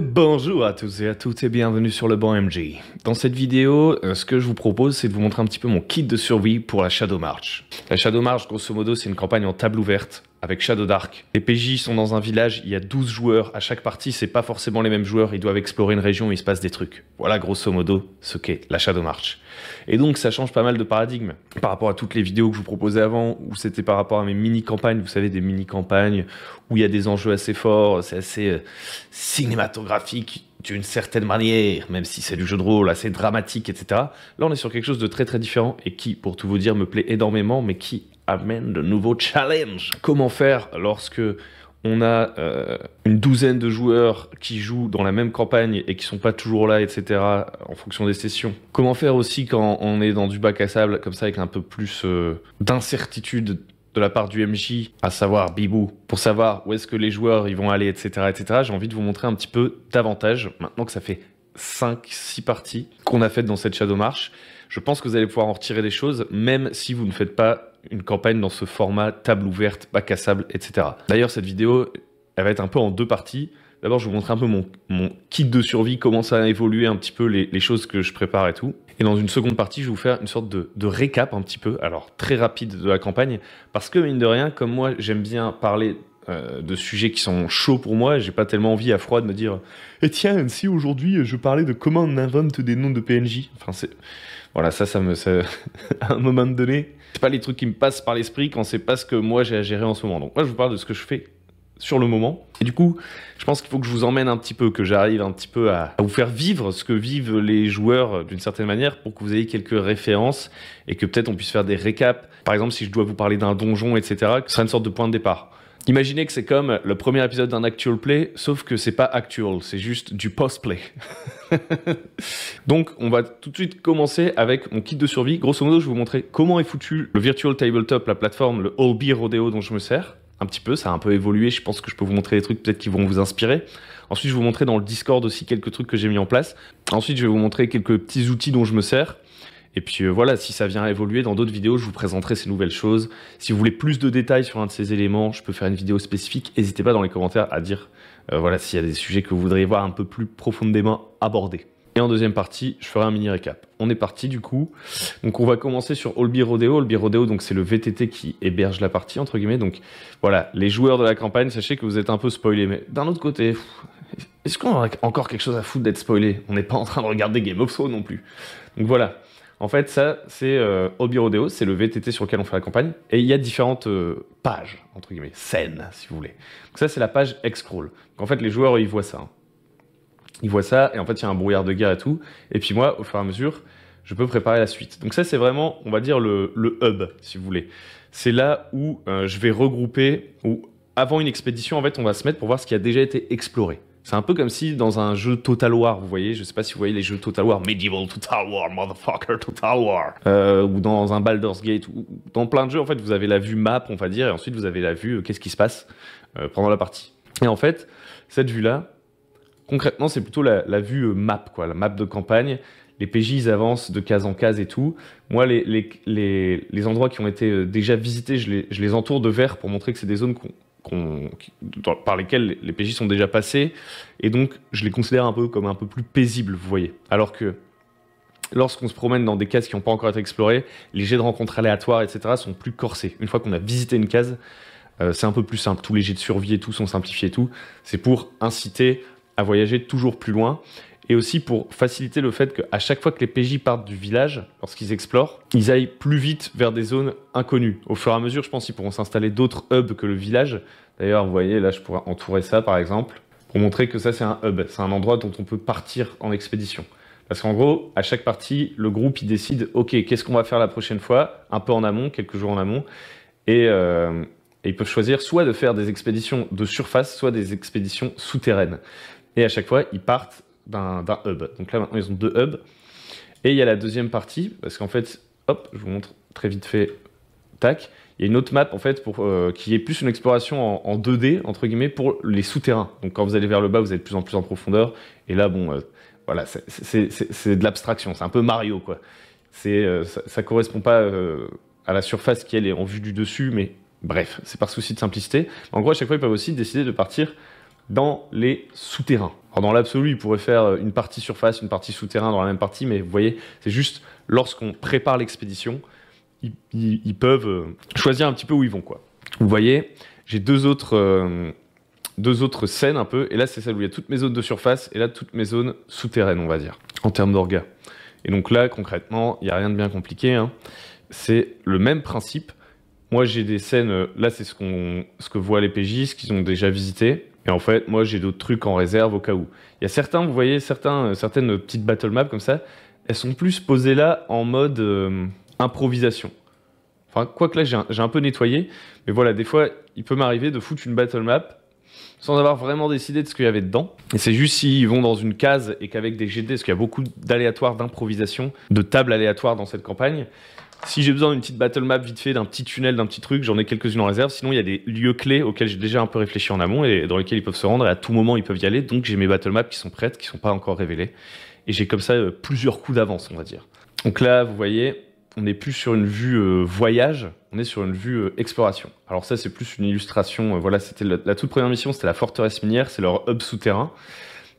Bonjour à tous et à toutes et bienvenue sur le banc MJ. Dans cette vidéo, ce que je vous propose, c'est de vous montrer un petit peu mon kit de survie pour la Shadow March. La Shadow March, grosso modo, c'est une campagne en table ouverte avec Shadow Dark. Les PJ sont dans un village, il y a 12 joueurs. À chaque partie, c'est pas forcément les mêmes joueurs, ils doivent explorer une région où il se passe des trucs. Voilà grosso modo ce qu'est la Shadow March. Et donc ça change pas mal de paradigme par rapport à toutes les vidéos que je vous proposais avant, où c'était par rapport à mes mini-campagnes, vous savez, des mini-campagnes où il y a des enjeux assez forts, c'est assez cinématographique d'une certaine manière, même si c'est du jeu de rôle assez dramatique, etc. Là, on est sur quelque chose de très très différent et qui, pour tout vous dire, me plaît énormément, mais qui amène de nouveaux challenges. Comment faire lorsque on a une douzaine de joueurs qui jouent dans la même campagne et qui sont pas toujours là, etc., en fonction des sessions. Comment faire aussi quand on est dans du bac à sable, comme ça, avec un peu plus d'incertitude de la part du MJ, à savoir Bibou, pour savoir où est-ce que les joueurs ils vont aller, etc., etc. J'ai envie de vous montrer un petit peu davantage, maintenant que ça fait 5-6 parties qu'on a faites dans cette Shadow March. Je pense que vous allez pouvoir en retirer des choses, même si vous ne faites pas une campagne dans ce format table ouverte, bac à sable, etc. D'ailleurs, cette vidéo, elle va être un peu en deux parties. D'abord, je vais vous montrer un peu mon kit de survie, comment ça a évolué un petit peu, les choses que je prépare et tout. Et dans une seconde partie, je vais vous faire une sorte de récap un petit peu, alors très rapide de la campagne, parce que mine de rien, comme moi, j'aime bien parler de sujets qui sont chauds pour moi, j'ai pas tellement envie à froid de me dire « Et tiens, si aujourd'hui je parlais de comment on invente des noms de PNJ ?» Enfin, c'est... Voilà, ça à un moment donné, c'est pas les trucs qui me passent par l'esprit quand c'est pas ce que moi j'ai à gérer en ce moment. Donc moi, je vous parle de ce que je fais sur le moment. Et du coup, je pense qu'il faut que je vous emmène un petit peu, que j'arrive un petit peu à vous faire vivre ce que vivent les joueurs d'une certaine manière pour que vous ayez quelques références et que peut-être on puisse faire des récaps. Par exemple, si je dois vous parler d'un donjon, etc., que ce sera une sorte de point de départ. Imaginez que c'est comme le premier épisode d'un actual play, sauf que c'est pas actual, c'est juste du post-play. Donc, on va tout de suite commencer avec mon kit de survie. Grosso modo, je vais vous montrer comment est foutu le Virtual Tabletop, la plateforme, le All Beer Rodeo dont je me sers. Un petit peu, ça a un peu évolué, je pense que je peux vous montrer des trucs peut-être qui vont vous inspirer. Ensuite, je vais vous montrer dans le Discord aussi quelques trucs que j'ai mis en place. Ensuite, je vais vous montrer quelques petits outils dont je me sers. Et puis voilà, si ça vient évoluer dans d'autres vidéos, je vous présenterai ces nouvelles choses. Si vous voulez plus de détails sur un de ces éléments, je peux faire une vidéo spécifique. N'hésitez pas dans les commentaires à dire voilà, s'il y a des sujets que vous voudriez voir un peu plus profondément abordés. Et en deuxième partie, je ferai un mini récap. On est parti du coup. Donc on va commencer sur All Beer Rodeo. All Beer Rodeo, donc c'est le VTT qui héberge la partie entre guillemets. Donc voilà, les joueurs de la campagne, sachez que vous êtes un peu spoilés. Mais d'un autre côté, est-ce qu'on a encore quelque chose à foutre d'être spoilé? On n'est pas en train de regarder Game of Thrones non plus. Donc voilà. En fait, ça, c'est All Beer Rodeo, c'est le VTT sur lequel on fait la campagne. Et il y a différentes pages, entre guillemets, scènes, si vous voulez. Donc ça, c'est la page X-Crawl. Donc en fait, les joueurs, ils voient ça. Hein. Ils voient ça, et en fait, il y a un brouillard de guerre et tout. Et puis moi, au fur et à mesure, je peux préparer la suite. Donc ça, c'est vraiment, on va dire, le hub, si vous voulez. C'est là où je vais regrouper, où avant une expédition, en fait, on va se mettre pour voir ce qui a déjà été exploré. C'est un peu comme si dans un jeu Total War, vous voyez, je sais pas si vous voyez les jeux Total War, Medieval Total War, Motherfucker Total War, ou dans un Baldur's Gate, ou dans plein de jeux, en fait, vous avez la vue map, on va dire, et ensuite vous avez la vue qu'est-ce qui se passe pendant la partie. Et en fait, cette vue-là, concrètement, c'est plutôt la vue map, quoi, la map de campagne. Les PJ, ils avancent de case en case et tout. Moi, les endroits qui ont été déjà visités, je les entoure de vert pour montrer que c'est des zones par lesquelles les PJ sont déjà passés. Et donc, je les considère un peu comme un peu plus paisibles, vous voyez. Alors que lorsqu'on se promène dans des cases qui n'ont pas encore été explorées, les jets de rencontres aléatoires, etc. sont plus corsés. Une fois qu'on a visité une case, c'est un peu plus simple. Tous les jets de survie et tout sont simplifiés et tout. C'est pour inciter à voyager toujours plus loin. Et aussi pour faciliter le fait qu'à chaque fois que les PJ partent du village, lorsqu'ils explorent, ils aillent plus vite vers des zones inconnues. Au fur et à mesure, je pense qu'ils pourront s'installer d'autres hubs que le village. D'ailleurs, vous voyez, là, je pourrais entourer ça, par exemple, pour montrer que ça, c'est un hub. C'est un endroit dont on peut partir en expédition. Parce qu'en gros, à chaque partie, le groupe, il décide, OK, qu'est-ce qu'on va faire la prochaine fois, un peu en amont, quelques jours en amont. Et ils peuvent choisir soit de faire des expéditions de surface, soit des expéditions souterraines. Et à chaque fois, ils partent d'un hub. Donc là, maintenant, ils ont deux hubs. Et il y a la deuxième partie, parce qu'en fait, hop, je vous montre très vite fait, tac, il y a une autre map, en fait, qui est plus une exploration en 2D, entre guillemets, pour les souterrains. Donc quand vous allez vers le bas, vous allez de plus en plus en profondeur. Et là, bon, voilà, c'est de l'abstraction, c'est un peu Mario, quoi. Ça correspond pas à la surface qui, elle, est en vue du dessus, mais bref, c'est par souci de simplicité. En gros, à chaque fois, ils peuvent aussi décider de partir dans les souterrains. Alors dans l'absolu, ils pourraient faire une partie surface, une partie souterrain dans la même partie, mais vous voyez, c'est juste lorsqu'on prépare l'expédition, ils peuvent choisir un petit peu où ils vont, quoi. Vous voyez, j'ai deux autres scènes un peu, et là c'est celle où il y a toutes mes zones de surface, et là toutes mes zones souterraines, on va dire, en termes d'orga. Et donc là, concrètement, il n'y a rien de bien compliqué, hein. C'est le même principe. Moi j'ai des scènes, là c'est ce que voient les PJ, ce qu'ils ont déjà visité, et en fait, moi j'ai d'autres trucs en réserve au cas où. Il y a certains, vous voyez, certaines petites battle maps comme ça, elles sont plus posées là en mode improvisation. Enfin, quoique là j'ai un peu nettoyé, mais voilà, des fois il peut m'arriver de foutre une battle map sans avoir vraiment décidé de ce qu'il y avait dedans. Et c'est juste s'ils vont dans une case et qu'avec des GD, parce qu'il y a beaucoup d'aléatoires, d'improvisation, de tables aléatoires dans cette campagne, si j'ai besoin d'une petite battle map vite fait, d'un petit tunnel, d'un petit truc, j'en ai quelques-unes en réserve. Sinon, il y a des lieux clés auxquels j'ai déjà un peu réfléchi en amont et dans lesquels ils peuvent se rendre et à tout moment ils peuvent y aller. Donc j'ai mes battle maps qui sont prêtes, qui sont pas encore révélées. Et j'ai comme ça plusieurs coups d'avance, on va dire. Donc là, vous voyez, on n'est plus sur une vue voyage, on est sur une vue exploration. Alors ça, c'est plus une illustration. Voilà, c'était la toute première mission, c'était la forteresse minière, c'est leur hub souterrain.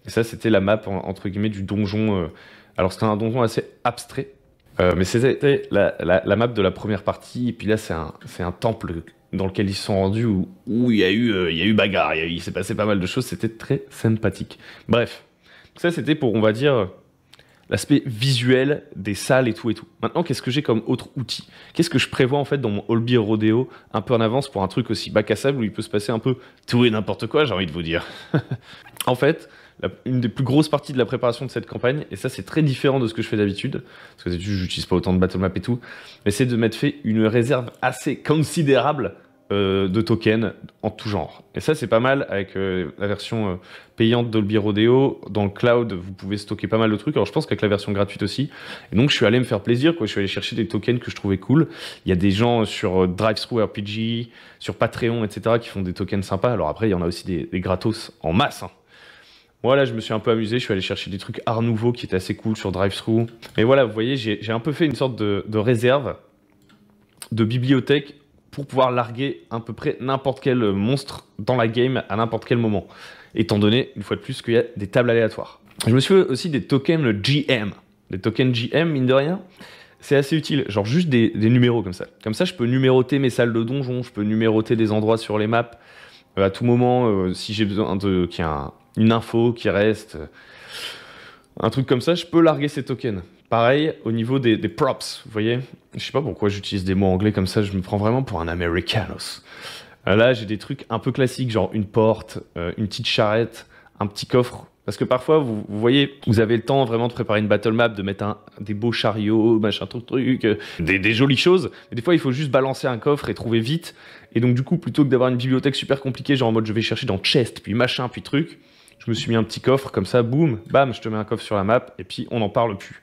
Et ça, c'était la map, entre guillemets, du donjon. Alors c'était un donjon assez abstrait. Mais c'était la map de la première partie, et puis là c'est un temple dans lequel ils se sont rendus où il y a eu bagarre, il s'est passé pas mal de choses, c'était très sympathique. Bref, ça c'était pour, on va dire, l'aspect visuel des salles et tout et tout. Maintenant, qu'est-ce que j'ai comme autre outil? Qu'est-ce que je prévois en fait dans mon All Beer Rodeo un peu en avance pour un truc aussi bac à sable où il peut se passer un peu tout et n'importe quoi, j'ai envie de vous dire. En fait, une des plus grosses parties de la préparation de cette campagne, et ça c'est très différent de ce que je fais d'habitude, parce que d'habitude j'utilise pas autant de battle map et tout, mais c'est de m'être fait une réserve assez considérable de tokens en tout genre. Et ça c'est pas mal avec la version payante d'Olby Rodeo. Dans le cloud, vous pouvez stocker pas mal de trucs. Alors je pense qu'avec la version gratuite aussi. Et donc je suis allé me faire plaisir, quoi. Je suis allé chercher des tokens que je trouvais cool. Il y a des gens sur DriveThru RPG, sur Patreon, etc. qui font des tokens sympas. Alors après, il y en a aussi des gratos en masse, hein. Moi, là, je me suis un peu amusé. Je suis allé chercher des trucs Art Nouveau qui étaient assez cool sur DriveThru. Mais voilà, vous voyez, j'ai un peu fait une sorte de réserve, de bibliothèque pour pouvoir larguer à peu près n'importe quel monstre dans la game à n'importe quel moment. Étant donné, une fois de plus, qu'il y a des tables aléatoires. Je me suis fait aussi des tokens le GM. Des tokens GM, mine de rien, c'est assez utile. Genre juste des numéros comme ça. Comme ça, je peux numéroter mes salles de donjon, je peux numéroter des endroits sur les maps. À tout moment, si j'ai besoin qu'il y ait une info qui reste, un truc comme ça, je peux larguer ces tokens. Pareil, au niveau des props, vous voyez, je sais pas pourquoi j'utilise des mots anglais comme ça, je me prends vraiment pour un Americanos. Là, j'ai des trucs un peu classiques, genre une porte, une petite charrette, un petit coffre. Parce que parfois, vous voyez, vous avez le temps vraiment de préparer une battle map, de mettre des beaux chariots, machin, truc, des jolies choses. Mais des fois, il faut juste balancer un coffre et trouver vite. Et donc, du coup, plutôt que d'avoir une bibliothèque super compliquée, genre en mode je vais chercher dans chest, puis machin, puis truc, je me suis mis un petit coffre comme ça, boum, bam, je te mets un coffre sur la map, et puis on n'en parle plus.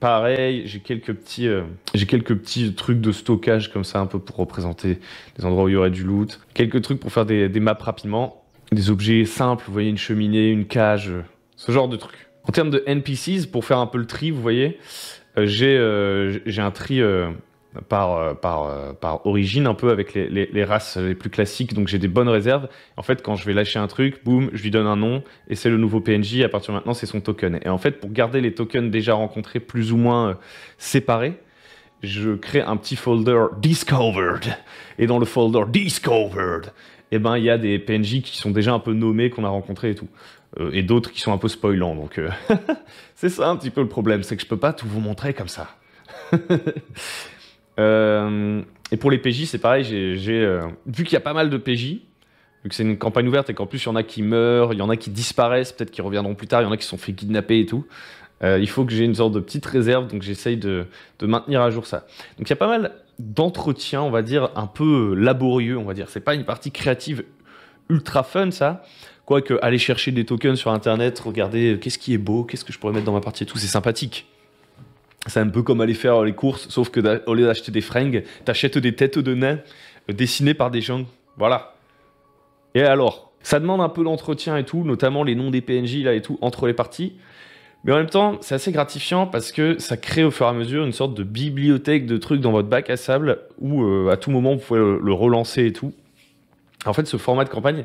Pareil, j'ai quelques petits trucs de stockage comme ça, un peu pour représenter des endroits où il y aurait du loot. Quelques trucs pour faire des maps rapidement. Des objets simples, vous voyez, une cheminée, une cage, ce genre de trucs. En termes de NPCs, pour faire un peu le tri, vous voyez, j'ai un tri par origine, un peu avec les races les plus classiques, donc j'ai des bonnes réserves. En fait, quand je vais lâcher un truc, boum, je lui donne un nom, et c'est le nouveau PNJ, à partir de maintenant, c'est son token. Et en fait, pour garder les tokens déjà rencontrés plus ou moins séparés, je crée un petit folder Discovered. Et dans le folder Discovered, eh ben, il y a des PNJ qui sont déjà un peu nommés, qu'on a rencontrés et tout. Et d'autres qui sont un peu spoilants. Donc, c'est ça un petit peu le problème, c'est que je peux pas tout vous montrer comme ça. Et pour les PJ, c'est pareil, vu qu'il y a pas mal de PJ, vu que c'est une campagne ouverte et qu'en plus il y en a qui meurent, il y en a qui disparaissent, peut-être qu'ils reviendront plus tard, il y en a qui se sont fait kidnapper et tout. Il faut que j'ai une sorte de petite réserve, donc j'essaye de maintenir à jour ça. Donc il y a pas mal d'entretien, on va dire, un peu laborieux, on va dire. C'est pas une partie créative ultra fun, ça. Quoique, aller chercher des tokens sur Internet, regarder qu'est-ce qui est beau, qu'est-ce que je pourrais mettre dans ma partie et tout, c'est sympathique. C'est un peu comme aller faire les courses, sauf que au lieu d'acheter des fringues, t'achètes des têtes de nains dessinées par des gens. Voilà. Et alors, ça demande un peu d'entretien et tout, notamment les noms des PNJ là et tout, entre les parties. Mais en même temps, c'est assez gratifiant parce que ça crée au fur et à mesure une sorte de bibliothèque de trucs dans votre bac à sable où à tout moment vous pouvez le relancer et tout. En fait, ce format de campagne,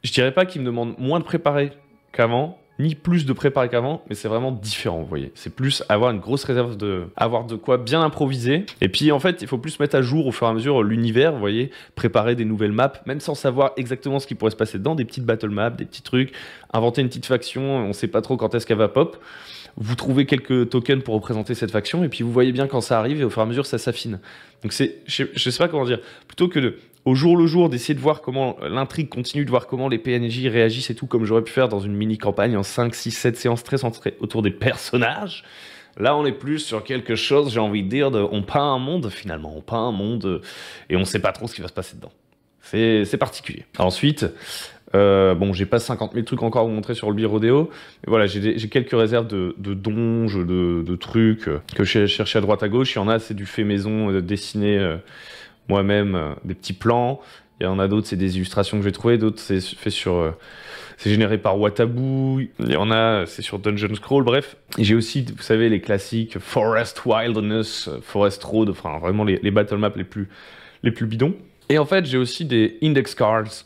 Je dirais pas qu'il me demande moins de préparer qu'avant, ni plus de préparer qu'avant, mais c'est vraiment différent, vous voyez. C'est plus avoir une grosse réserve avoir de quoi bien improviser. Et puis, en fait, il faut plus mettre à jour au fur et à mesure l'univers, vous voyez, préparer des nouvelles maps, même sans savoir exactement ce qui pourrait se passer dedans, des petites battle maps, des petits trucs, inventer une petite faction, on sait pas trop quand est-ce qu'elle va pop. Vous trouvez quelques tokens pour représenter cette faction, et puis vous voyez bien quand ça arrive, et au fur et à mesure, ça s'affine. Donc c'est, je sais pas comment dire, plutôt que au jour le jour, d'essayer de voir comment l'intrigue continue, de voir comment les PNJ réagissent et tout, comme j'aurais pu faire dans une mini-campagne en 5, 6, 7 séances très centrées autour des personnages. Là, on est plus sur quelque chose, j'ai envie de dire, on peint un monde, finalement. On peint un monde, et on sait pas trop ce qui va se passer dedans. C'est particulier. Ensuite, bon, j'ai pas 50 000 trucs encore à vous montrer sur le Rodeo, mais voilà, j'ai quelques réserves de donges, de trucs que j'ai cherché à droite à gauche. Il y en a, c'est du fait maison, dessiné moi-même, des petits plans. Il y en a d'autres, c'est des illustrations que j'ai trouvées, d'autres c'est fait sur... c'est généré par Watabu, il y en a, c'est sur Dungeon Scroll, bref. J'ai aussi, vous savez, les classiques Forest Wilderness, Forest Road, enfin vraiment les battle maps les plus bidons. Et en fait, j'ai aussi des index cards.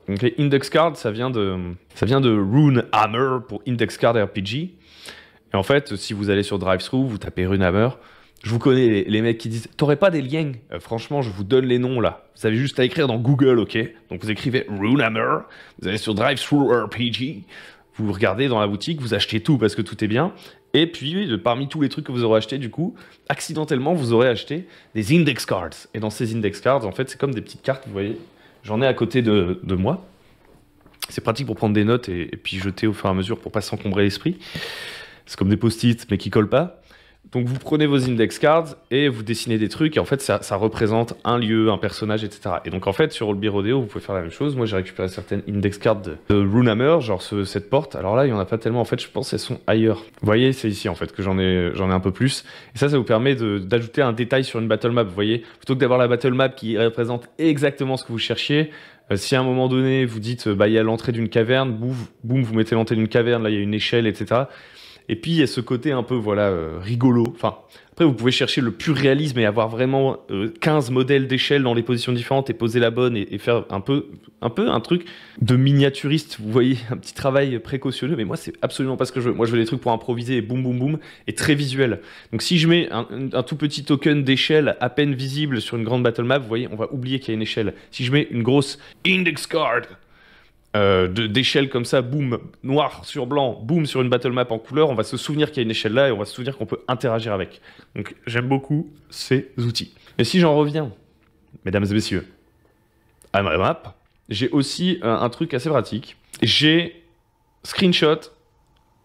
Donc les index cards, ça vient de Runehammer pour Index Card RPG. Et en fait, si vous allez sur DriveThru, vous tapez Runehammer. Je vous connais, les mecs qui disent « T'aurais pas des liens ?» Franchement, je vous donne les noms là. Vous avez juste à écrire dans Google, ok? Donc vous écrivez Runehammer, vous allez sur DriveThru RPG, vous regardez dans la boutique, vous achetez tout parce que tout est bien. Et puis, parmi tous les trucs que vous aurez achetés, du coup, accidentellement, vous aurez acheté des index cards. Et dans ces index cards, en fait, c'est comme des petites cartes, vous voyez. J'en ai à côté de moi. C'est pratique pour prendre des notes et puis jeter au fur et à mesure pour pas s'encombrer l'esprit. C'est comme des post-it, mais qui collent pas. Donc vous prenez vos index cards et vous dessinez des trucs et en fait ça représente un lieu, un personnage, etc. Et donc en fait sur Old Beer Rodeo vous pouvai faire la même chose. Moi j'ai récupéré certaines index cards de Runehammer, genre cette porte. Alors là il y en a pas tellement en fait, je pense qu'elles sont ailleurs. Vous voyez c'est ici en fait que j'en ai un peu plus. Et ça vous permet d'ajouter un détail sur une battle map. Vous voyez, plutôt que d'avoir la battle map qui représente exactement ce que vous cherchiez. Si à un moment donné vous dites bah il y a l'entrée d'une caverne, boum vous mettez l'entrée d'une caverne, là il y a une échelle, etc. Et puis, il y a ce côté un peu, voilà, rigolo. Enfin, après, vous pouvez chercher le pur réalisme et avoir vraiment 15 modèles d'échelle dans les positions différentes et poser la bonne et faire un peu un truc de miniaturiste. Vous voyez, un petit travail précautionneux. Mais moi, c'est absolument pas ce que je veux. Moi, je veux des trucs pour improviser et boum, boum, boum, et très visuel. Donc, si je mets un tout petit token d'échelle à peine visible sur une grande battle map, vous voyez, on va oublier qu'il y a une échelle. Si je mets une grosse index card d'échelle comme ça, boum, noir sur blanc, boum, sur une battle map en couleur, on va se souvenir qu'il y a une échelle là et on va se souvenir qu'on peut interagir avec. Donc j'aime beaucoup ces outils. Et si j'en reviens, mesdames et messieurs, à ma map, j'ai aussi un truc assez pratique. J'ai screenshot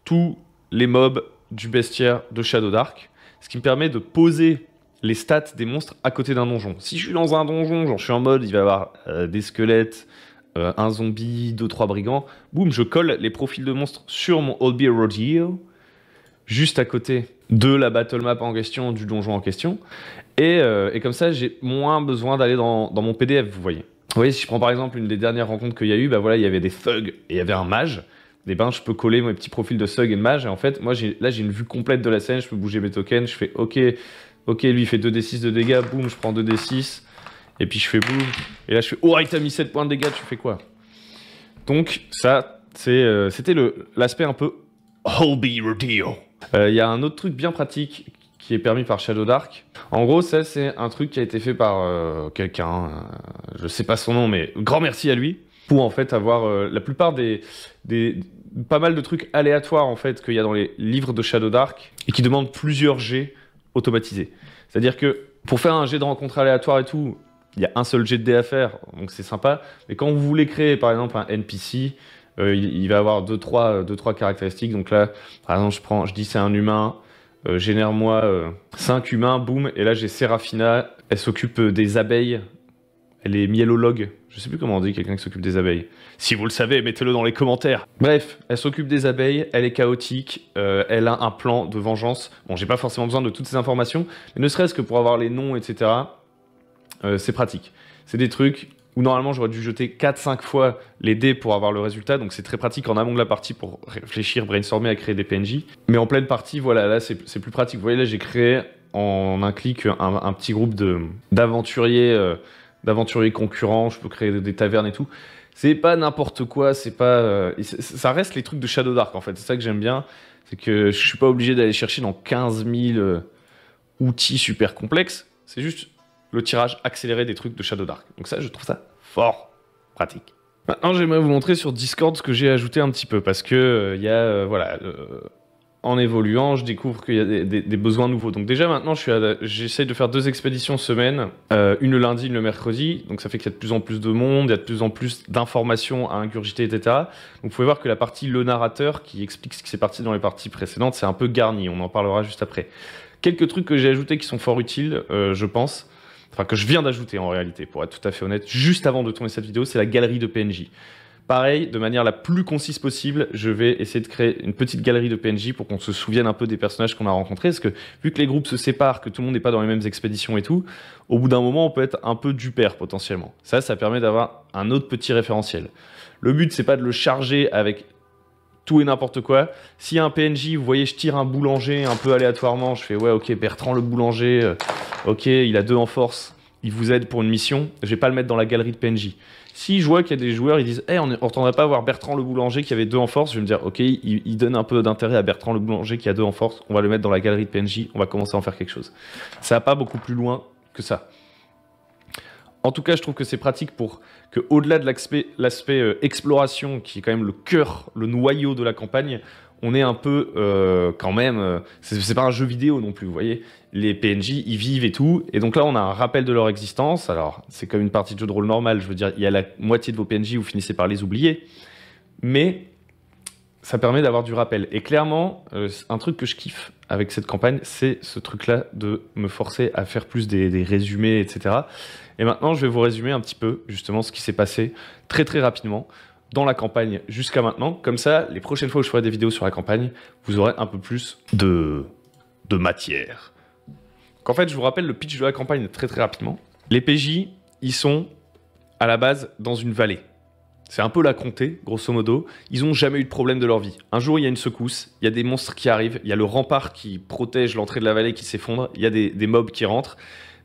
tous les mobs du bestiaire de Shadow Dark, ce qui me permet de poser les stats des monstres à côté d'un donjon. Si je suis dans un donjon, genre je suis en mode, il va y avoir des squelettes, un zombie, 2-3 brigands, boum, je colle les profils de monstres sur mon Old Beer Rodeo, juste à côté de la battle map en question, du donjon en question, et comme ça, j'ai moins besoin d'aller dans mon PDF, vous voyez. Vous voyez, si je prends par exemple une des dernières rencontres qu'il y a eu, bah voilà, il y avait des thugs et il y avait un mage. Et ben, je peux coller mes petits profils de thug et de mage, et en fait, moi, là, j'ai une vue complète de la scène, je peux bouger mes tokens, je fais OK, lui, il fait 2d6 de dégâts, boum, je prends 2d6, et puis je fais boum, et là je fais oh il t'a mis 7 points de dégâts, tu fais quoi? Donc ça c'était l'aspect un peu Old Beer Rodeo. Il y a un autre truc bien pratique qui est permis par Shadow Dark. En gros ça c'est un truc qui a été fait par quelqu'un, je sais pas son nom mais grand merci à lui, pour en fait avoir la plupart pas mal de trucs aléatoires en fait qu'il y a dans les livres de Shadow Dark et qui demandent plusieurs jets automatisés. C'est-à-dire que pour faire un jet de rencontre aléatoire et tout, il y a un seul jet de dés à faire, donc c'est sympa. Mais quand vous voulez créer, par exemple, un NPC, il va avoir 2-3 caractéristiques. Donc là, par exemple, je dis c'est un humain, génère-moi 5 humains, boum. Et là, j'ai Seraphina, elle s'occupe des abeilles. Elle est miellologue. Je sais plus comment on dit quelqu'un qui s'occupe des abeilles. Si vous le savez, mettez-le dans les commentaires. Bref, elle s'occupe des abeilles, elle est chaotique, elle a un plan de vengeance. Bon, j'ai pas forcément besoin de toutes ces informations, mais ne serait-ce que pour avoir les noms, etc., c'est pratique. C'est des trucs où normalement j'aurais dû jeter 4-5 fois les dés pour avoir le résultat, donc c'est très pratique en amont de la partie pour réfléchir, brainstormer à créer des PNJ. Mais en pleine partie, voilà, là c'est plus pratique. Vous voyez, là j'ai créé en un clic un petit groupe d'aventuriers d'aventuriers concurrents, je peux créer des tavernes et tout. C'est pas n'importe quoi, c'est pas... ça reste les trucs de Shadow Dark, en fait. C'est ça que j'aime bien, c'est que je suis pas obligé d'aller chercher dans 15 000 outils super complexes. C'est juste le tirage accéléré des trucs de Shadow Dark. Donc ça, je trouve ça fort pratique. Maintenant, j'aimerais vous montrer sur Discord ce que j'ai ajouté un petit peu, parce que voilà, en évoluant, je découvre qu'il y a des besoins nouveaux. Donc déjà, maintenant, j'essaye de faire 2 expéditions semaine, une le lundi, une le mercredi. Donc ça fait qu'il y a de plus en plus de monde, il y a de plus en plus d'informations à ingurgiter, etc. Donc vous pouvez voir que la partie le narrateur, qui explique ce qui s'est passé dans les parties précédentes, c'est un peu garni. On en parlera juste après. Quelques trucs que j'ai ajoutés qui sont fort utiles, je pense. Enfin, que je viens d'ajouter en réalité, pour être tout à fait honnête, juste avant de tourner cette vidéo, c'est la galerie de PNJ. Pareil, de manière la plus concise possible, je vais essayer de créer une petite galerie de PNJ pour qu'on se souvienne un peu des personnages qu'on a rencontrés, parce que vu que les groupes se séparent, que tout le monde n'est pas dans les mêmes expéditions et tout, au bout d'un moment, on peut être un peu du pair potentiellement. Ça permet d'avoir un autre petit référentiel. Le but, c'est pas de le charger avec tout et n'importe quoi. S'il y a un PNJ, vous voyez, je tire un boulanger un peu aléatoirement, je fais ouais, ok, Bertrand le boulanger, ok, il a 2 en force, il vous aide pour une mission, je vais pas le mettre dans la galerie de PNJ. Si je vois qu'il y a des joueurs, ils disent hey, on n'entendrait pas voir Bertrand le boulanger qui avait 2 en force, je vais me dire ok, il donne un peu d'intérêt à Bertrand le boulanger qui a 2 en force, on va le mettre dans la galerie de PNJ, on va commencer à en faire quelque chose. Ça va pas beaucoup plus loin que ça. En tout cas, je trouve que c'est pratique pour que, au-delà de l'aspect exploration, qui est quand même le cœur, le noyau de la campagne, on est un peu quand même... c'est pas un jeu vidéo non plus, vous voyez. Les PNJ, ils vivent et tout. Et donc là, on a un rappel de leur existence. Alors, c'est comme une partie de jeu de rôle normale. Je veux dire, il y a la moitié de vos PNJ, vous finissez par les oublier. Mais ça permet d'avoir du rappel. Et clairement, un truc que je kiffe avec cette campagne, c'est ce truc-là de me forcer à faire plus des résumés, etc. Et maintenant, je vais vous résumer un petit peu, justement, ce qui s'est passé très très rapidement dans la campagne jusqu'à maintenant. Comme ça, les prochaines fois où je ferai des vidéos sur la campagne, vous aurez un peu plus de matière. Donc, en fait, je vous rappelle le pitch de la campagne très très rapidement. Les PJ, ils sont à la base dans une vallée. C'est un peu la comté, grosso modo. Ils n'ont jamais eu de problème de leur vie. Un jour, il y a une secousse, il y a des monstres qui arrivent, il y a le rempart qui protège l'entrée de la vallée qui s'effondre, il y a des mobs qui rentrent.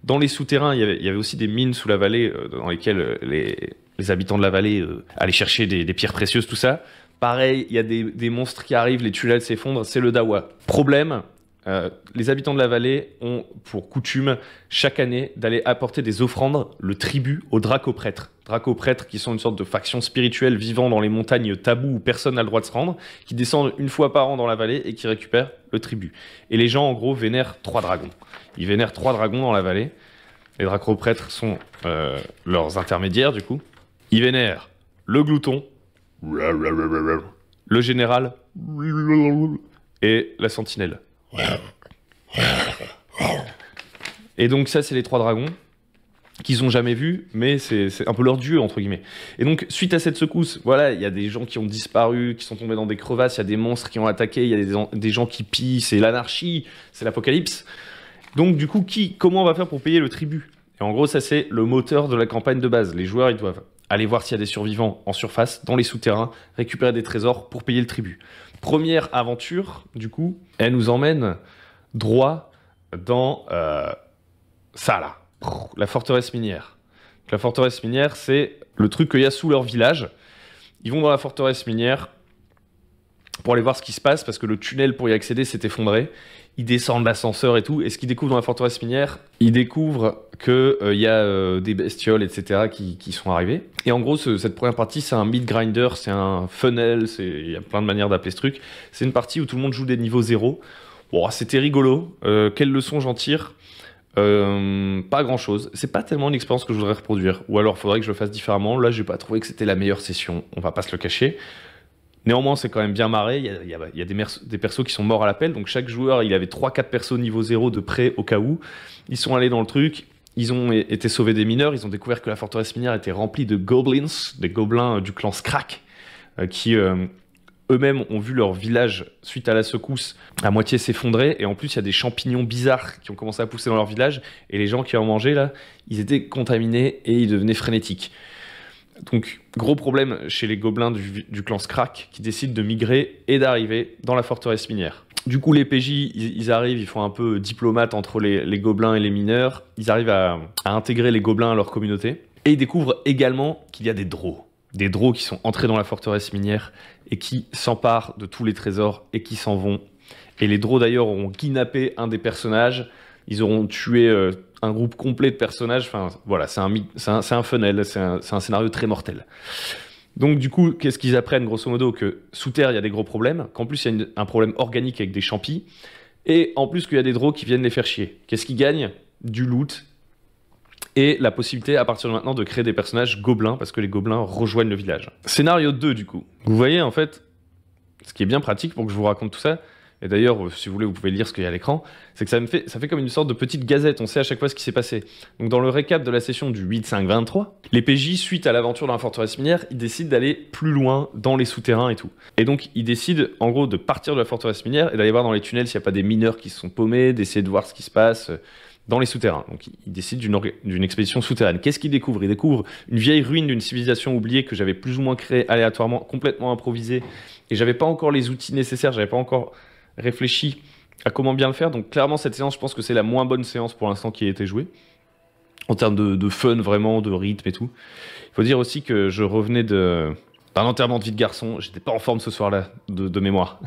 Dans les souterrains, il y avait aussi des mines sous la vallée dans lesquelles les habitants de la vallée allaient chercher des pierres précieuses, tout ça. Pareil, il y a des monstres qui arrivent, les tunnels s'effondrent, c'est le dawa. Problème, les habitants de la vallée ont pour coutume chaque année d'aller apporter des offrandes, le tribut, aux dracoprêtres. Dracoprêtres qui sont une sorte de faction spirituelle vivant dans les montagnes taboues où personne n'a le droit de se rendre, qui descendent une fois par an dans la vallée et qui récupèrent le tribut. Et les gens, en gros, vénèrent 3 dragons. Ils vénèrent 3 dragons dans la vallée. Les dracoprêtres sont leurs intermédiaires, du coup. Ils vénèrent le glouton, le général et la sentinelle. Et donc ça, c'est les 3 dragons qu'ils ont jamais vus, mais c'est un peu leur dieu, entre guillemets. Et donc, suite à cette secousse, voilà, il y a des gens qui ont disparu, qui sont tombés dans des crevasses, il y a des monstres qui ont attaqué, il y a des gens qui pillent, c'est l'anarchie, c'est l'apocalypse. Donc, du coup, comment on va faire pour payer le tribut? Et en gros, ça, c'est le moteur de la campagne de base. Les joueurs, ils doivent aller voir s'il y a des survivants en surface, dans les souterrains, récupérer des trésors pour payer le tribut. Première aventure, du coup, elle nous emmène droit dans ça, là. La forteresse minière. La forteresse minière, c'est le truc qu'il y a sous leur village. Ils vont dans la forteresse minière pour aller voir ce qui se passe, parce que le tunnel pour y accéder s'est effondré. Ils descendent l'ascenseur et tout. Et ce qu'ils découvrent dans la forteresse minière, ils découvrent qu'il y a des bestioles, etc. qui sont arrivées. Et en gros, cette première partie, c'est un meat grinder, c'est un funnel, il y a plein de manières d'appeler ce truc. C'est une partie où tout le monde joue des niveaux 0. Bon, c'était rigolo. Quelle leçon j'en tire? Pas grand chose. C'est pas tellement une expérience que je voudrais reproduire. Ou alors, il faudrait que je le fasse différemment. Là, j'ai pas trouvé que c'était la meilleure session. On va pas se le cacher. Néanmoins, c'est quand même bien marré. Il y a des persos qui sont morts à l'appel. Donc, chaque joueur, il avait 3-4 persos niveau 0 de près au cas où. Ils sont allés dans le truc. Ils ont été sauvés des mineurs. Ils ont découvert que la forteresse minière était remplie de goblins, des gobelins du clan Skrak, qui eux-mêmes ont vu leur village, suite à la secousse, à moitié s'effondrer. Et en plus, il y a des champignons bizarres qui ont commencé à pousser dans leur village. Et les gens qui en mangeaient, là, ils étaient contaminés et ils devenaient frénétiques. Donc, gros problème chez les gobelins du clan Skrak qui décident de migrer et d'arriver dans la forteresse minière. Du coup, les PJ, ils arrivent, ils font un peu diplomate entre les gobelins et les mineurs. Ils arrivent à intégrer les gobelins à leur communauté. Et ils découvrent également qu'il y a des drôs. Des drôs qui sont entrés dans la forteresse minière et qui s'emparent de tous les trésors et qui s'en vont. Et les drôs, d'ailleurs, auront kidnappé un des personnages. Ils auront tué un groupe complet de personnages. Enfin, voilà, c'est un funnel, c'est un scénario très mortel. Donc du coup, qu'est-ce qu'ils apprennent grosso modo? Que sous terre, il y a des gros problèmes, qu'en plus, il y a un problème organique avec des champis, et en plus qu'il y a des drôs qui viennent les faire chier. Qu'est-ce qu'ils gagnent? Du loot, et la possibilité à partir de maintenant de créer des personnages gobelins, parce que les gobelins rejoignent le village. Scénario 2 du coup. Vous voyez en fait, ce qui est bien pratique pour que je vous raconte tout ça, et d'ailleurs, si vous voulez, vous pouvez lire ce qu'il y a à l'écran, c'est que ça fait comme une sorte de petite gazette, on sait à chaque fois ce qui s'est passé. Donc dans le récap de la session du 8-5-23, les PJ, suite à l'aventure dans la forteresse minière, ils décident d'aller plus loin dans les souterrains et tout. Et donc ils décident en gros de partir de la forteresse minière et d'aller voir dans les tunnels s'il n'y a pas des mineurs qui se sont paumés, d'essayer de voir ce qui se passe dans les souterrains. Donc ils décident d'une expédition souterraine. Qu'est-ce qu'ils découvrent? Ils découvrent une vieille ruine d'une civilisation oubliée que j'avais plus ou moins créée aléatoirement, complètement improvisée, et j'avais pas encore les outils nécessaires, j'avais pas encore réfléchi à comment bien le faire. Donc clairement cette séance, je pense que c'est la moins bonne séance pour l'instant qui a été jouée en termes de fun, vraiment, de rythme et tout. Il faut dire aussi que je revenais d'un enterrement de vie de garçon, j'étais pas en forme ce soir-là de mémoire.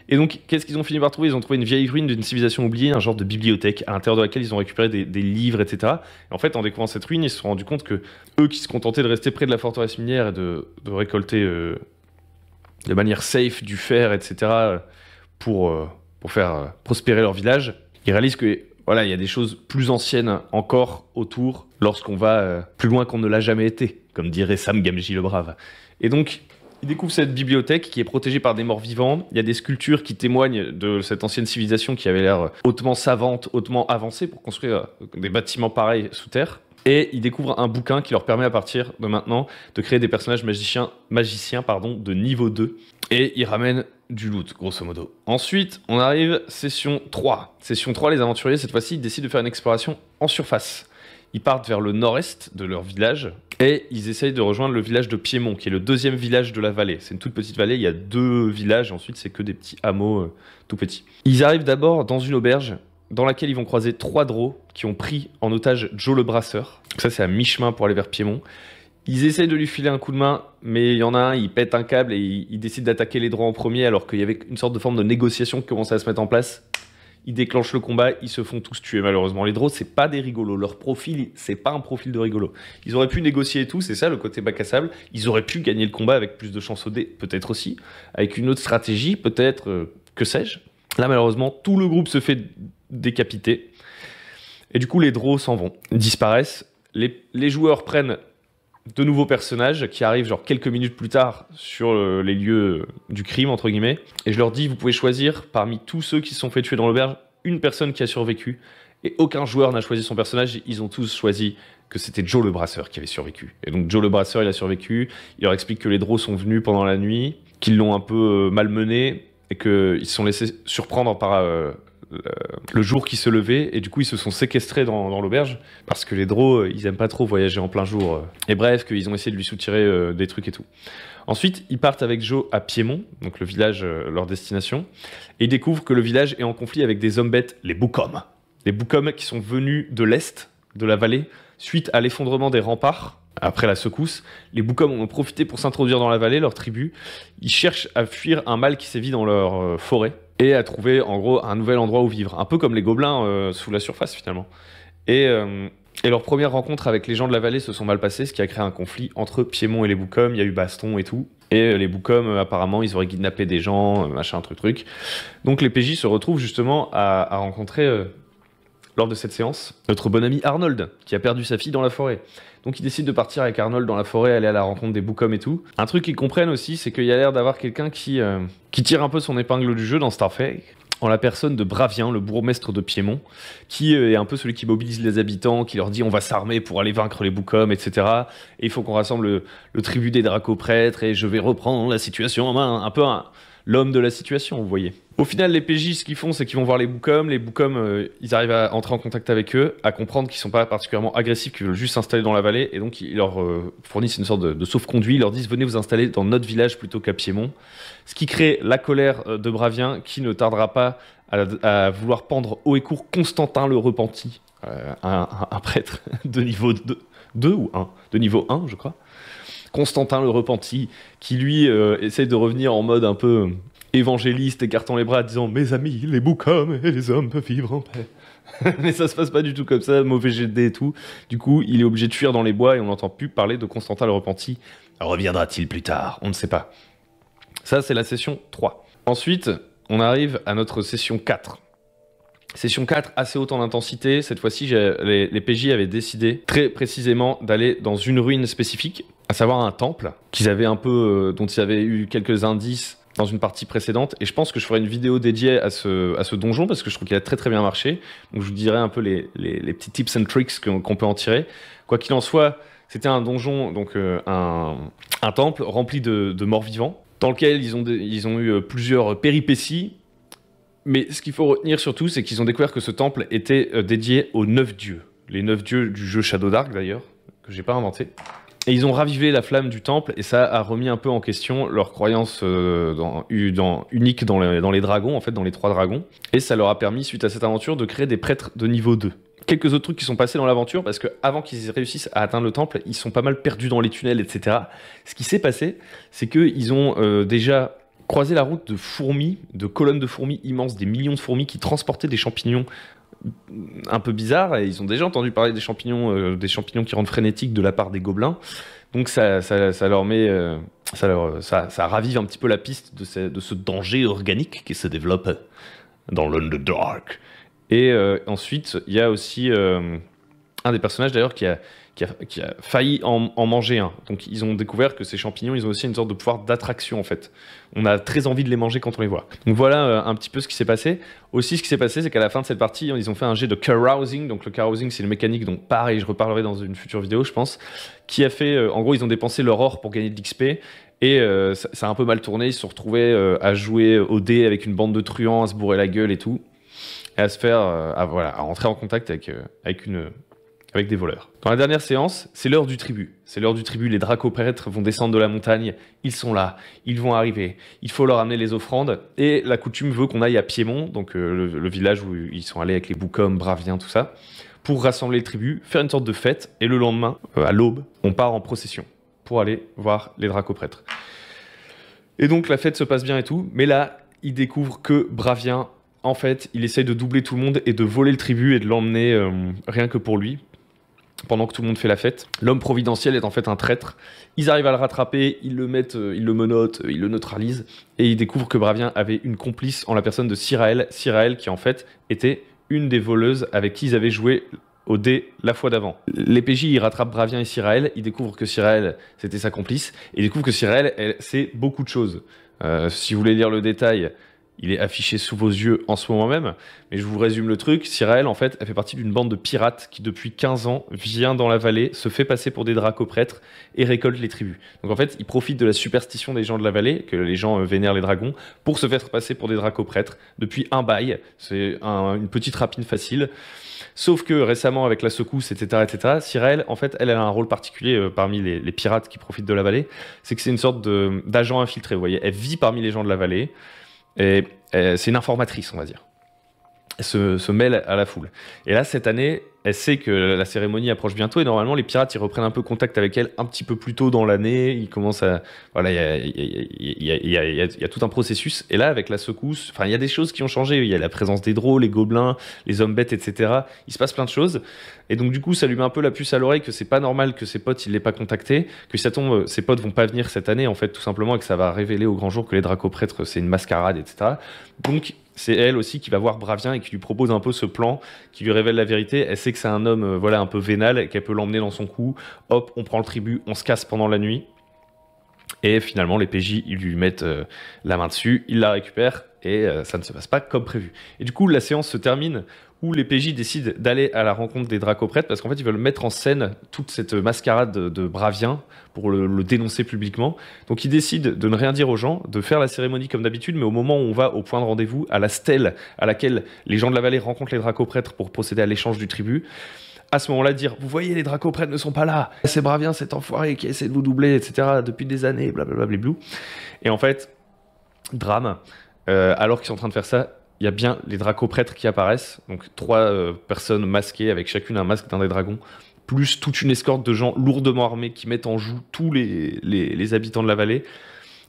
Et donc qu'est-ce qu'ils ont fini par trouver? Ils ont trouvé une vieille ruine d'une civilisation oubliée, un genre de bibliothèque à l'intérieur de laquelle ils ont récupéré des livres, etc. Et en fait, en découvrant cette ruine, ils se sont rendus compte que eux qui se contentaient de rester près de la forteresse minière et de récolter de manière safe du fer, etc., pour faire prospérer leur village, ils réalisent que voilà, il y a des choses plus anciennes encore autour lorsqu'on va plus loin qu'on ne l'a jamais été, comme dirait Sam Gamgee le Brave. Et donc, ils découvrent cette bibliothèque qui est protégée par des morts vivants. Il y a des sculptures qui témoignent de cette ancienne civilisation qui avait l'air hautement savante, hautement avancée pour construire des bâtiments pareils sous terre. Et ils découvrent un bouquin qui leur permet à partir de maintenant de créer des personnages magiciens de niveau 2. Et ils ramènent du loot, grosso modo. Ensuite, on arrive session 3. Session 3, les aventuriers, cette fois-ci, ils décident de faire une exploration en surface. Ils partent vers le nord-est de leur village et ils essayent de rejoindre le village de Piémont, qui est le deuxième village de la vallée. C'est une toute petite vallée, il y a 2 villages, et ensuite c'est que des petits hameaux tout petits. Ils arrivent d'abord dans une auberge dans laquelle ils vont croiser 3 drôs qui ont pris en otage Joe le Brasseur. Ça, c'est à mi-chemin pour aller vers Piémont. Ils essayent de lui filer un coup de main, mais il y en a un, il pète un câble et il décide d'attaquer les drôs en premier, alors qu'il y avait une sorte de forme de négociation qui commençait à se mettre en place. Ils déclenchent le combat, ils se font tous tuer malheureusement. Les drôs, c'est pas des rigolos. Leur profil, c'est pas un profil de rigolo. Ils auraient pu négocier et tout, c'est ça le côté bac à sable. Ils auraient pu gagner le combat avec plus de chance au dé, peut-être aussi. Avec une autre stratégie, peut-être, que sais-je. Là, malheureusement, tout le groupe se fait décapiter. Et du coup, les drôs s'en vont, disparaissent. Les joueurs prennent de nouveaux personnages qui arrivent genre quelques minutes plus tard sur les lieux du crime, entre guillemets. Et je leur dis, vous pouvez choisir parmi tous ceux qui se sont fait tuer dans l'auberge, une personne qui a survécu. Et aucun joueur n'a choisi son personnage. Ils ont tous choisi que c'était Joe le Brasseur qui avait survécu. Et donc Joe le Brasseur, il a survécu. Il leur explique que les drôs sont venus pendant la nuit, qu'ils l'ont un peu malmené et qu'ils se sont laissés surprendre par le jour qui se levait, et du coup ils se sont séquestrés dans l'auberge parce que les drôs ils aiment pas trop voyager en plein jour, et bref, qu'ils ont essayé de lui soutirer des trucs et tout. Ensuite ils partent avec Joe à Piémont, donc le village, leur destination, et ils découvrent que le village est en conflit avec des hommes bêtes, les Boucoms qui sont venus de l'est de la vallée suite à l'effondrement des remparts. Après la secousse, les Boucoms ont profité pour s'introduire dans la vallée, leur tribu. Ils cherchent à fuir un mal qui sévit dans leur forêt et à trouver en gros un nouvel endroit où vivre. Un peu comme les gobelins sous la surface finalement. Et leur première rencontre avec les gens de la vallée se sont mal passées, ce qui a créé un conflit entre Piémont et les Boucoms. Il y a eu baston et tout. Et les Boucoms, apparemment, ils auraient kidnappé des gens, machin, truc. Donc les PJ se retrouvent justement à rencontrer, lors de cette séance, notre bon ami Arnold, qui a perdu sa fille dans la forêt. Donc ils décident de partir avec Arnold dans la forêt, aller à la rencontre des Boucoms et tout. Un truc qu'ils comprennent aussi, c'est qu'il y a l'air d'avoir quelqu'un qui tire un peu son épingle du jeu dans Starfake, en la personne de Bravien, le bourgmestre de Piémont, qui est un peu celui qui mobilise les habitants, qui leur dit on va s'armer pour aller vaincre les Boucoms, etc. Et il faut qu'on rassemble le tribut des Dracoprêtres et je vais reprendre la situation en main. Un peu l'homme de la situation, vous voyez. Au final, les PJ, ce qu'ils font, c'est qu'ils vont voir les Bookom. Les Bookom, ils arrivent à entrer en contact avec eux, à comprendre qu'ils sont pas particulièrement agressifs, qu'ils veulent juste s'installer dans la vallée, et donc ils leur fournissent une sorte de sauf-conduit. Ils leur disent, venez vous installer dans notre village plutôt qu'à Piémont. Ce qui crée la colère de Bravien, qui ne tardera pas à vouloir pendre haut et court Constantin le Repenti, un prêtre de niveau 2 ou 1, de niveau 1, je crois. Constantin le Repenti, qui lui essaye de revenir en mode un peu évangéliste, écartant les bras, disant « Mes amis, les Bookom et les hommes peuvent vivre en paix. » Mais ça se passe pas du tout comme ça, mauvais jet de dés et tout. Du coup, il est obligé de fuir dans les bois et on n'entend plus parler de Constantin le Repenti. Reviendra-t-il plus tard? On ne sait pas. Ça, c'est la session 3. Ensuite, on arrive à notre session 4. Session 4, assez haute en intensité. Cette fois-ci, les PJ avaient décidé très précisément d'aller dans une ruine spécifique, à savoir un temple, qu'ils avaient un peu, dont ils avaient eu quelques indices dans une partie précédente, et je pense que je ferai une vidéo dédiée à ce donjon, parce que je trouve qu'il a très très bien marché, donc je vous dirai un peu les petits tips and tricks qu'on peut en tirer. Quoi qu'il en soit, c'était un donjon, donc un temple rempli de morts vivants, dans lequel ils ont eu plusieurs péripéties, mais ce qu'il faut retenir surtout, c'est qu'ils ont découvert que ce temple était dédié aux 9 dieux, les 9 dieux du jeu Shadow Dark d'ailleurs, que j'ai pas inventé. Et ils ont ravivé la flamme du temple, et ça a remis un peu en question leur croyance unique dans les dragons, en fait, dans les 3 dragons. Et ça leur a permis, suite à cette aventure, de créer des prêtres de niveau 2. Quelques autres trucs qui sont passés dans l'aventure, parce qu'avant qu'ils réussissent à atteindre le temple, ils sont pas mal perdus dans les tunnels, etc. Ce qui s'est passé, c'est qu'ils ont déjà croisé la route de fourmis, de colonnes de fourmis immenses, des millions de fourmis qui transportaient des champignons un peu bizarre, et ils ont déjà entendu parler des champignons qui rendent frénétiques de la part des gobelins. Donc ça leur met, ça ravive un petit peu la piste de ce danger organique qui se développe dans l'Underdark. Et ensuite, il y a aussi un des personnages d'ailleurs qui a failli en manger un. Donc ils ont découvert que ces champignons, ils ont aussi une sorte de pouvoir d'attraction en fait. On a très envie de les manger quand on les voit. Donc voilà un petit peu ce qui s'est passé. Aussi ce qui s'est passé, c'est qu'à la fin de cette partie, ils ont fait un jet de carousing. Donc le carousing, c'est une mécanique dont pareil, je reparlerai dans une future vidéo je pense, qui a fait, en gros ils ont dépensé leur or pour gagner de l'XP. Et ça a un peu mal tourné, ils se sont retrouvés à jouer au dé avec une bande de truands, à se bourrer la gueule et tout. Et à se faire, à rentrer en contact avec des voleurs. Dans la dernière séance, c'est l'heure du tribut. C'est l'heure du tribut, les dracopètres vont descendre de la montagne, ils sont là, ils vont arriver, il faut leur amener les offrandes, et la coutume veut qu'on aille à Piémont, donc le village où ils sont allés avec les Bookom, Braviens, tout ça, pour rassembler le tribut, faire une sorte de fête, et le lendemain, à l'aube, on part en procession pour aller voir les dracopètres. Et donc la fête se passe bien et tout, mais là, ils découvrent que Bravien, en fait, il essaye de doubler tout le monde et de voler le tribut et de l'emmener rien que pour lui, pendant que tout le monde fait la fête. L'homme providentiel est en fait un traître. Ils arrivent à le rattraper, ils le mettent, ils le menottent, ils le neutralisent, et ils découvrent que Bravien avait une complice en la personne de Syraël. Syraël qui en fait était une des voleuses avec qui ils avaient joué au dé la fois d'avant. Les PJ, ils rattrapent Bravien et Syraël, ils découvrent que Syraël, c'était sa complice, et ils découvrent que Syraël, elle sait beaucoup de choses. Si vous voulez lire le détail, il est affiché sous vos yeux en ce moment même, mais je vous résume le truc. Syraël, en fait, elle fait partie d'une bande de pirates qui, depuis 15 ans, vient dans la vallée, se fait passer pour des dracopètres et récolte les tribus. Donc en fait, ils profitent de la superstition des gens de la vallée, que les gens vénèrent les dragons, pour se faire passer pour des dracopètres depuis un bail. C'est une petite rapine facile. Sauf que récemment, avec la secousse, etc., Syraël, en fait, elle a un rôle particulier parmi les pirates qui profitent de la vallée. C'est que c'est une sorte d'agent infiltré, vous voyez. Elle vit parmi les gens de la vallée. Et c'est une informatrice, on va dire. Elle se mêle à la foule. Et là, cette année, elle sait que la cérémonie approche bientôt, et normalement, les pirates, ils reprennent un peu contact avec elle un petit peu plus tôt dans l'année. Ils commencent à... Voilà, il y a tout un processus. Et là, avec la secousse, enfin, il y a des choses qui ont changé. Il y a la présence des drôles, les gobelins, les hommes bêtes, etc. Il se passe plein de choses. Et donc, du coup, ça lui met un peu la puce à l'oreille que c'est pas normal que ses potes, il l'aient pas contacté, que si ça tombe, ses potes vont pas venir cette année, en fait, tout simplement, et que ça va révéler au grand jour que les dracopètres, c'est une mascarade, etc. Donc, c'est elle aussi qui va voir Bravien et qui lui propose un peu ce plan, qui lui révèle la vérité. Elle sait que c'est un homme voilà, un peu vénal et qu'elle peut l'emmener dans son cou. Hop, on prend le tribut, on se casse pendant la nuit. Et finalement, les PJ, ils lui mettent la main dessus, ils la récupèrent et ça ne se passe pas comme prévu. Et du coup, la séance se termine où les PJ décident d'aller à la rencontre des dracoprêtres parce qu'en fait, ils veulent mettre en scène toute cette mascarade de Braviens pour le dénoncer publiquement. Donc, ils décident de ne rien dire aux gens, de faire la cérémonie comme d'habitude, mais au moment où on va au point de rendez-vous, à la stèle à laquelle les gens de la vallée rencontrent les dracoprêtres pour procéder à l'échange du tribut, à ce moment-là, dire « Vous voyez, les dracoprêtres ne sont pas là. C'est Bravien, cet enfoiré qui essaie de vous doubler, etc. depuis des années, blablabla, bliblou. » Et en fait, drame, alors qu'ils sont en train de faire ça, il y a bien les dracoprêtres qui apparaissent, donc 3 personnes masquées avec chacune un masque d'un des dragons, plus toute une escorte de gens lourdement armés qui mettent en joue tous les habitants de la vallée,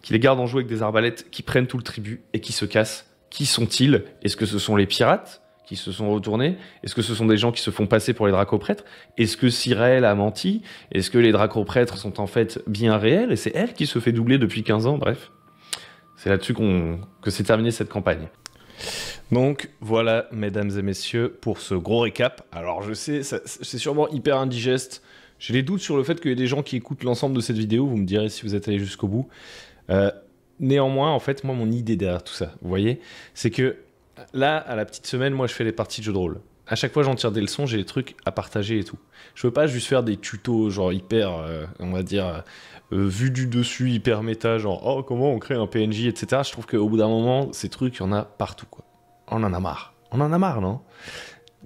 qui les gardent en joue avec des arbalètes, qui prennent tout le tribut et qui se cassent. Qui sont-ils? Est-ce que ce sont les pirates qui se sont retournés? Est-ce que ce sont des gens qui se font passer pour les dracoprêtres? Est-ce que Cyrel a menti? Est-ce que les dracoprêtres sont en fait bien réels et c'est elle qui se fait doubler depuis 15 ans? Bref, c'est là-dessus que s'est terminée cette campagne. Donc voilà, mesdames et messieurs, pour ce gros récap. Alors je sais, c'est sûrement hyper indigeste. J'ai des doutes sur le fait qu'il y ait des gens qui écoutent l'ensemble de cette vidéo. Vous me direz si vous êtes allé jusqu'au bout. Néanmoins, en fait, moi, mon idée derrière tout ça, vous voyez, c'est que là, à la petite semaine, moi, je fais les parties de jeux de rôle. À chaque fois, j'en tire des leçons, j'ai des trucs à partager et tout. Je veux pas juste faire des tutos, genre hyper, on va dire, vu du dessus, hyper méta, genre, oh, comment on crée un PNJ, etc. Je trouve qu'au bout d'un moment, ces trucs, il y en a partout, quoi. On en a marre. On en a marre, non?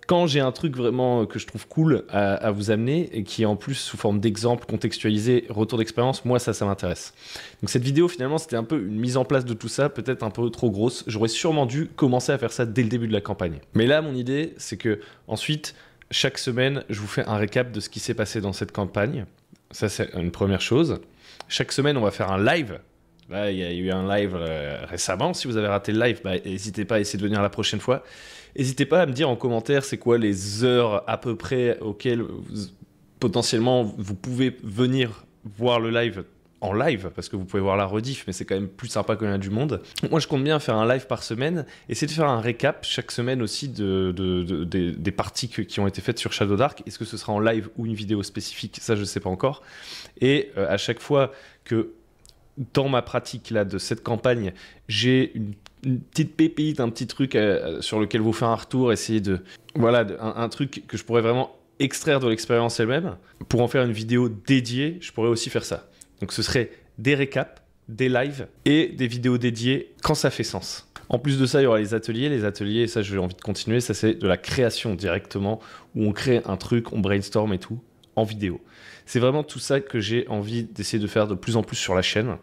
Quand j'ai un truc vraiment que je trouve cool à vous amener et qui est en plus sous forme d'exemple contextualisé, retour d'expérience, moi ça m'intéresse. Donc cette vidéo finalement c'était un peu une mise en place de tout ça, peut-être un peu trop grosse. J'aurais sûrement dû commencer à faire ça dès le début de la campagne. Mais là mon idée c'est que ensuite chaque semaine je vous fais un récap de ce qui s'est passé dans cette campagne. Ça c'est une première chose. Chaque semaine on va faire un live. Là, il y a eu un live récemment. Si vous avez raté le live, n'hésitez pas à essayer de venir la prochaine fois. N'hésitez pas à me dire en commentaire c'est quoi les heures à peu près auxquelles potentiellement vous pouvez venir voir le live en live, parce que vous pouvez voir la rediff, mais c'est quand même plus sympa quand il y a du monde. Moi, je compte bien faire un live par semaine, essayer de faire un récap chaque semaine aussi des parties qui ont été faites sur Shadow Dark. Est-ce que ce sera en live ou une vidéo spécifique? Ça, je ne sais pas encore. Et à chaque fois que dans ma pratique là, de cette campagne, j'ai une petite pépite, un petit truc sur lequel vous faire un retour, essayer de... Voilà, un truc que je pourrais vraiment extraire de l'expérience elle-même. Pour en faire une vidéo dédiée, je pourrais aussi faire ça. Donc ce serait des récaps, des lives et des vidéos dédiées quand ça fait sens. En plus de ça, il y aura les ateliers. Les ateliers, ça j'ai envie de continuer, ça c'est de la création directement, où on crée un truc, on brainstorm et tout, en vidéo. C'est vraiment tout ça que j'ai envie d'essayer de faire de plus en plus sur la chaîne.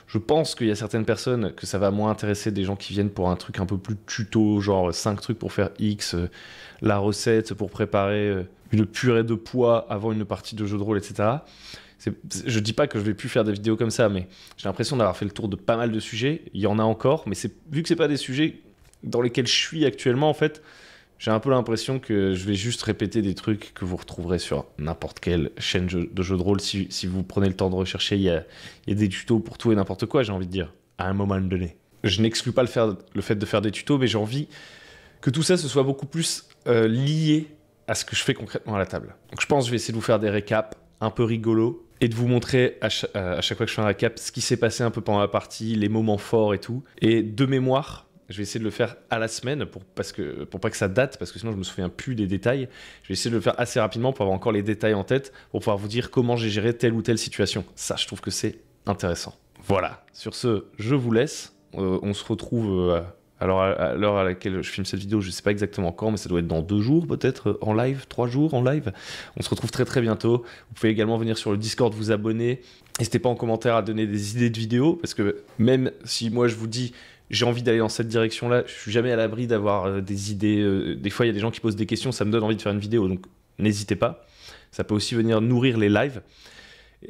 Je pense qu'il y a certaines personnes que ça va moins intéresser, des gens qui viennent pour un truc un peu plus tuto, genre 5 trucs pour faire X, la recette pour préparer une purée de pois avant une partie de jeu de rôle, etc. Je dis pas que je vais plus faire des vidéos comme ça, mais j'ai l'impression d'avoir fait le tour de pas mal de sujets. Il y en a encore, mais vu que c'est pas des sujets dans lesquels je suis actuellement, en fait, j'ai un peu l'impression que je vais juste répéter des trucs que vous retrouverez sur n'importe quelle chaîne de jeux de rôle. Si vous prenez le temps de rechercher, il y a des tutos pour tout et n'importe quoi, j'ai envie de dire, à un moment donné. Je n'exclus pas le fait de faire des tutos, mais j'ai envie que tout ça se soit beaucoup plus lié à ce que je fais concrètement à la table. Donc je pense que je vais essayer de vous faire des récaps un peu rigolos et de vous montrer à chaque fois que je fais un récap ce qui s'est passé un peu pendant la partie, les moments forts et tout. Et de mémoire, je vais essayer de le faire à la semaine pour pas que ça date, parce que sinon je me souviens plus des détails. Je vais essayer de le faire assez rapidement pour avoir encore les détails en tête, pour pouvoir vous dire comment j'ai géré telle ou telle situation. Ça, je trouve que c'est intéressant. Voilà, sur ce, je vous laisse. On se retrouve alors à l'heure à laquelle je filme cette vidéo, je sais pas exactement quand, mais ça doit être dans 2 jours peut-être, en live, 3 jours en live. On se retrouve très très bientôt. Vous pouvez également venir sur le Discord, vous abonner. N'hésitez pas en commentaire à donner des idées de vidéos, parce que même si moi je vous dis j'ai envie d'aller dans cette direction-là, je suis jamais à l'abri d'avoir des idées. Des fois, il y a des gens qui posent des questions, ça me donne envie de faire une vidéo, donc n'hésitez pas. Ça peut aussi venir nourrir les lives.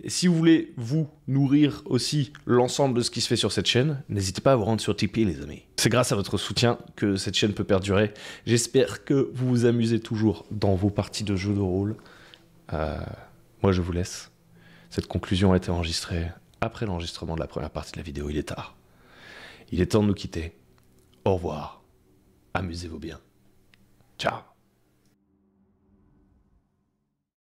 Et si vous voulez, vous, nourrir aussi l'ensemble de ce qui se fait sur cette chaîne, n'hésitez pas à vous rendre sur Tipeee, les amis. C'est grâce à votre soutien que cette chaîne peut perdurer. J'espère que vous vous amusez toujours dans vos parties de jeux de rôle. Moi, je vous laisse. Cette conclusion a été enregistrée après l'enregistrement de la première partie de la vidéo. Il est tard. Il est temps de nous quitter. Au revoir. Amusez-vous bien. Ciao.